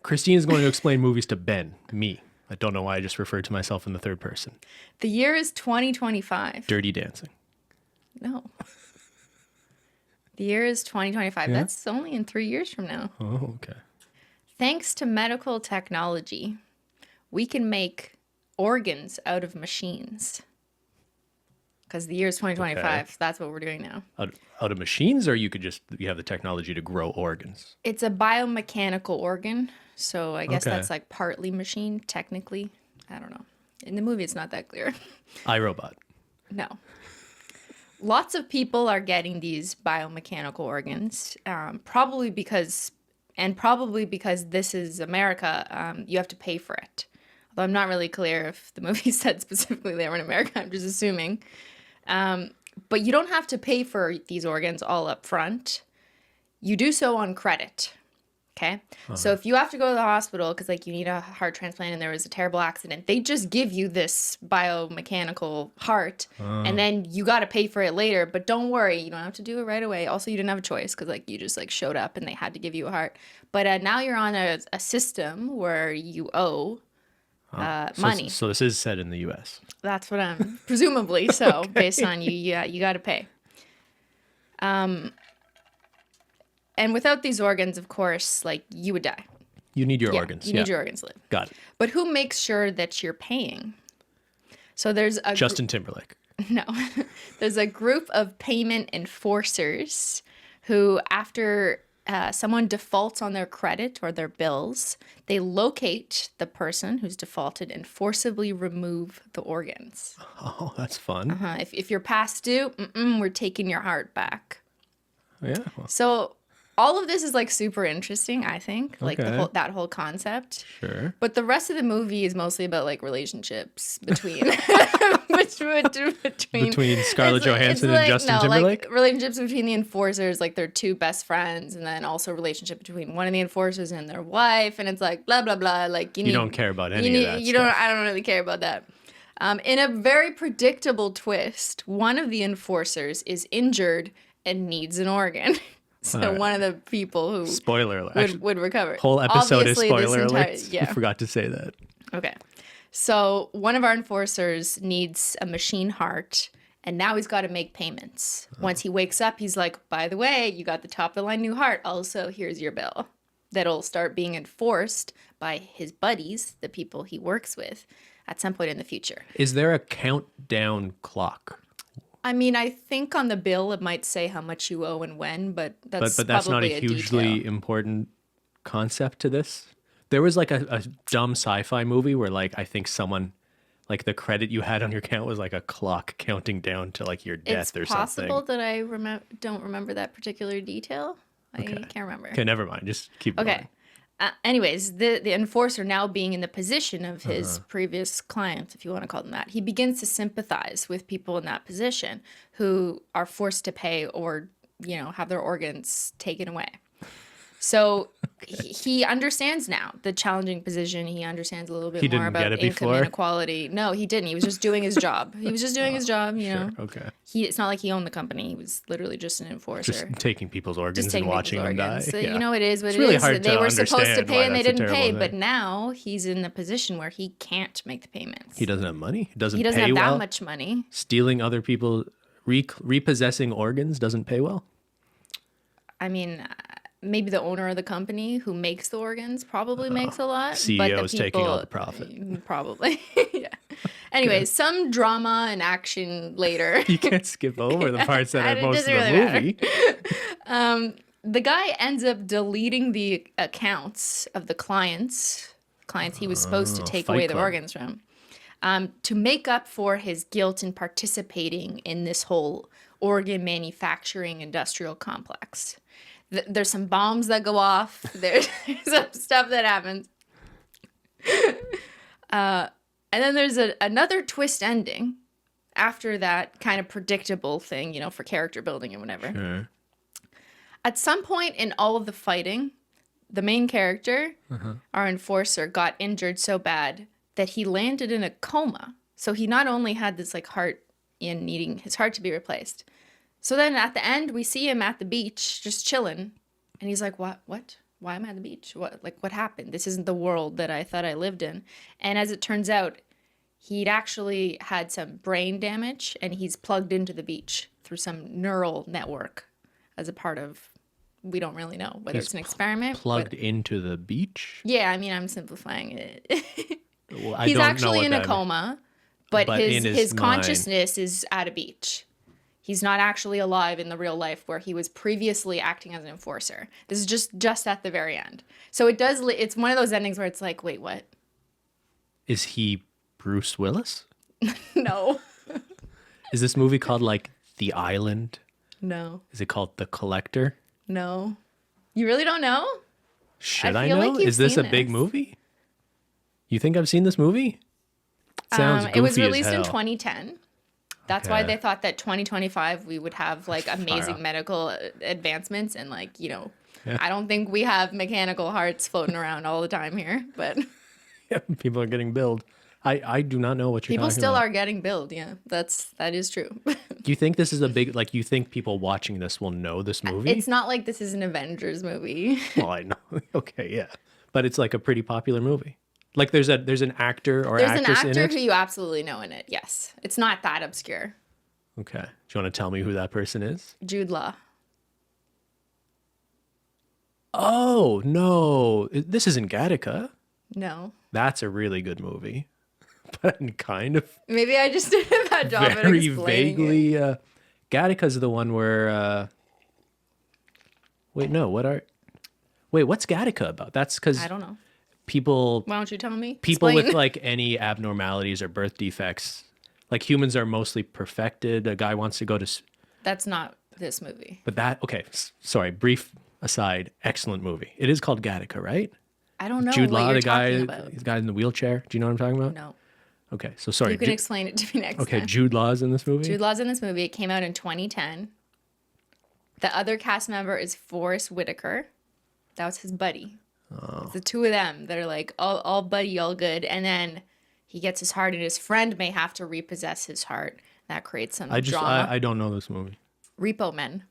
Christine is going to explain movies to Ben, me. I don't know why I just referred to myself in the third person. The year is 2025. Dirty Dancing. No. The year is 2025. Yeah? That's only in 3 years from now. Oh, okay. Thanks to medical technology, we can make organs out of machines. Because the year is 2025. Okay. That's what we're doing now. Out of machines, or you have the technology to grow organs? It's a biomechanical organ. So I guess Okay. that's like partly machine, technically. I don't know. In the movie, it's not that clear. iRobot. No. Lots of people are getting these biomechanical organs, probably because this is America, you have to pay for it. Although I'm not really clear if the movie said specifically they were in America, I'm just assuming. But you don't have to pay for these organs all up front. You do so on credit. Okay. So if you have to go to the hospital because like you need a heart transplant and there was a terrible accident, they just give you this biomechanical heart and then you got to pay for it later. But don't worry, you don't have to do it right away. Also, you didn't have a choice because like you just like showed up and they had to give you a heart. But now you're on a system where you owe money. So this is set in the U.S. That's what I'm presumably so okay. Based on you got to pay. And without these organs, of course, like you would die. You need your organs. You need your organs to live. Got it. But who makes sure that you're paying? So there's a Justin Timberlake. No, there's a group of payment enforcers who, after someone defaults on their credit or their bills, they locate the person who's defaulted and forcibly remove the organs. Oh, that's fun. If you're past due, we're taking your heart back. Yeah. Well, So all of this is like super interesting, I think, like Okay. that whole concept. sure. But the rest of the movie is mostly about like relationships between Between Scarlett Johansson and Justin Timberlake? like relationships between the enforcers, like they're two best friends, and then also relationship between one of the enforcers and their wife, and it's like blah blah blah. Like you don't care about any of that You stuff. I don't really care about that. In a very predictable twist, one of the enforcers is injured and needs an organ. So All right. one of the people who Spoiler alert. would recover. Whole episode Obviously, is this spoiler entire- alert. Yeah. You forgot to say that. Okay. So one of our enforcers needs a machine heart, and now he's got to make payments. Once he wakes up, he's like, by the way, you got the top of the line new heart. Also, here's your bill. That'll start being enforced by his buddies, the people he works with, at some point in the future. Is there a countdown clock? I mean, I think on the bill it might say how much you owe and when, but that's But that's not probably a hugely detail. important concept to this. There was like a dumb sci-fi movie where like I think someone like the credit you had on your account was like a clock counting down to like your death It's or possible something. that I don't remember that particular detail. I Okay. can't remember. Okay, never mind. Just keep Okay. going. Anyways, the enforcer now being in the position of his previous client, if you want to call them that, he begins to sympathize with people in that position who are forced to pay or, have their organs taken away. So he understands now the challenging position. He understands a little bit He more didn't about get it income before? inequality. No, he didn't. He was just doing his job. He was just doing his job, Sure. Okay. It's not like he owned the company. He was literally just an enforcer. Just taking people's organs and taking watching people's them die. organs. So, Yeah. it is what It's it really is. hard They to were supposed to understand pay why and they that's a didn't pay, terrible but thing. now he's in the position where he can't make the payments. He doesn't have money. He doesn't He doesn't pay have that well. much money. Stealing other people, repossessing organs doesn't pay well. I mean, maybe the owner of the company who makes the organs probably makes a lot. but the CEO's taking all the profit. Probably. Yeah. Anyways, some drama and action later. You can't skip over the parts that It are most of doesn't the really movie. The guy ends up deleting the accounts of the clients he was supposed to take Fight away the Club. organs from, to make up for his guilt in participating in this whole organ manufacturing industrial complex. There's some bombs that go off. There's some stuff that happens. And then there's another twist ending after that kind of predictable thing, for character building and whatever. Sure. At some point in all of the fighting, the main character, our enforcer, got injured so bad that he landed in a coma. So he not only had this heart in needing his heart to be replaced. So then at the end, we see him at the beach just chilling. And he's like, what why am I at the beach? What happened? This isn't the world that I thought I lived in. And as it turns out, he'd actually had some brain damage, and he's plugged into the beach through some neural network as a part of, we don't really know whether it's an experiment. Plugged into the beach? Yeah, I mean, I'm simplifying it. Well, I He's don't know actually what in a that coma, but in his mind. consciousness is at a beach. He's not actually alive in the real life where he was previously acting as an enforcer. This is just at the very end. So it's one of those endings where it's like, wait, what? Is he Bruce Willis? No. Is this movie called like The Island? No. Is it called The Collector? No. You really don't know? Should I I feel know? like you've Is this a seen big this. movie? You think I've seen this movie? It sounds goofy It was as released in hell. 2010. That's why Okay. they thought that 2025 we would have like amazing Fire. medical advancements and like, Yeah. I don't think we have mechanical hearts floating around all the time here, but People are getting billed. I do not know what you're people talking still about. are getting billed. Yeah, that is true. Do you think this is a big, like, you think people watching this will know this movie? It's not like this is an Avengers movie. Well, I know. Okay, yeah. But it's like a pretty popular movie. Like there's an actor or There's an actress in actor it? who you absolutely know in it. Yes, it's not that obscure. Okay. Do you want to tell me who that person is? Jude Law. Oh, no. This isn't Gattaca. No, That's a really good movie. But kind of maybe I just did a bad job at very explaining it. vaguely. Gattaca's the one where. Wait, no. What's Gattaca about? That's because I don't know. people Why don't you tell me? with Explain. like any abnormalities or birth defects, like humans are mostly perfected. A guy wants to go to, That's not this movie. but that okay. Sorry, brief aside. Excellent movie. It is called Gattaca, right? I don't know Jude what Law, you're the guy, talking about. the guy in the wheelchair. Do you know what I'm talking about? No, Okay, so sorry. you can explain it to me next Okay, time. Jude Law's in this movie. Jude Law's in this movie. It came out in 2010. The other cast member is Forrest Whitaker. That was his buddy. It's the two of them that are like all buddy, all good. And then he gets his heart, and his friend may have to repossess his heart. That creates some drama. I don't know this movie. Repo Men.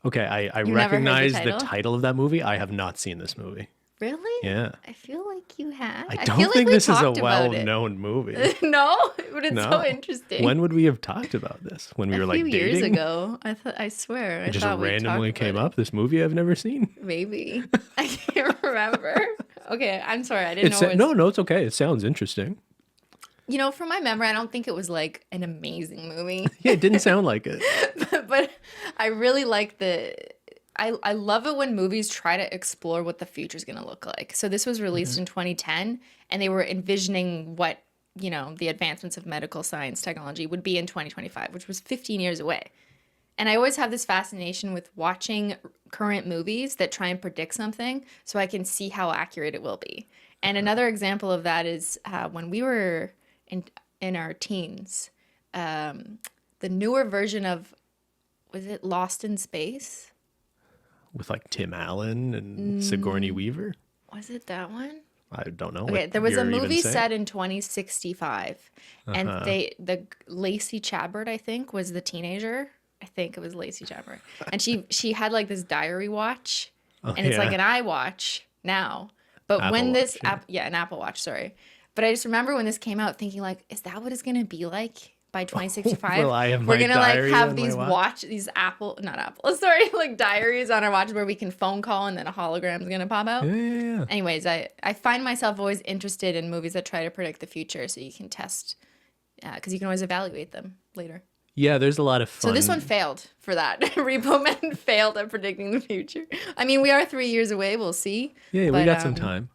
Okay, I You never heard the recognize title? the title of that movie. I have not seen this movie. Really? Yeah. I feel like you have. I feel don't like think we this is a talked about it. well-known movie. No, but it's No. so interesting. When would we have talked about this? When we were a like few dating? years ago, I swear, It just thought we randomly talked about came it. up. This movie I've never seen. Maybe I can't remember. Okay, I'm sorry. I didn't know. It was, No, it's okay. It sounds interesting. from my memory, I don't think it was like an amazing movie, Yeah, it didn't sound like it. but I really like I love it when movies try to explore what the future is going to look like. So this was released in 2010, and they were envisioning what the advancements of medical science technology would be in 2025, which was 15 years away. And I always have this fascination with watching current movies that try and predict something so I can see how accurate it will be. And another example of that is when we were in our teens, the newer version of, was it Lost in Space? With like Tim Allen and Sigourney Weaver. Was it that one? I don't know. Okay, what there was a you're even movie saying. set in 2065, and the Lacey Chabert, I think, was the teenager. I think it was Lacey Chabert, and she had like this diary watch, and it's like yeah. an iWatch now. But Apple when this Watch, yeah. an Apple Watch, sorry. But I just remember when this came out, thinking like, is that what it's gonna be like by 2065? Will I have We're my gonna like diary have on my these watch? these sorry, like diaries on our watch where we can phone call and then a hologram's gonna pop out. Yeah. Anyways, I find myself always interested in movies that try to predict the future so you can test, because you can always evaluate them later. Yeah, there's a lot of fun. So this one failed for that. Repo Men failed at predicting the future. I mean, we are 3 years away. We'll see. Yeah, we but, got some time.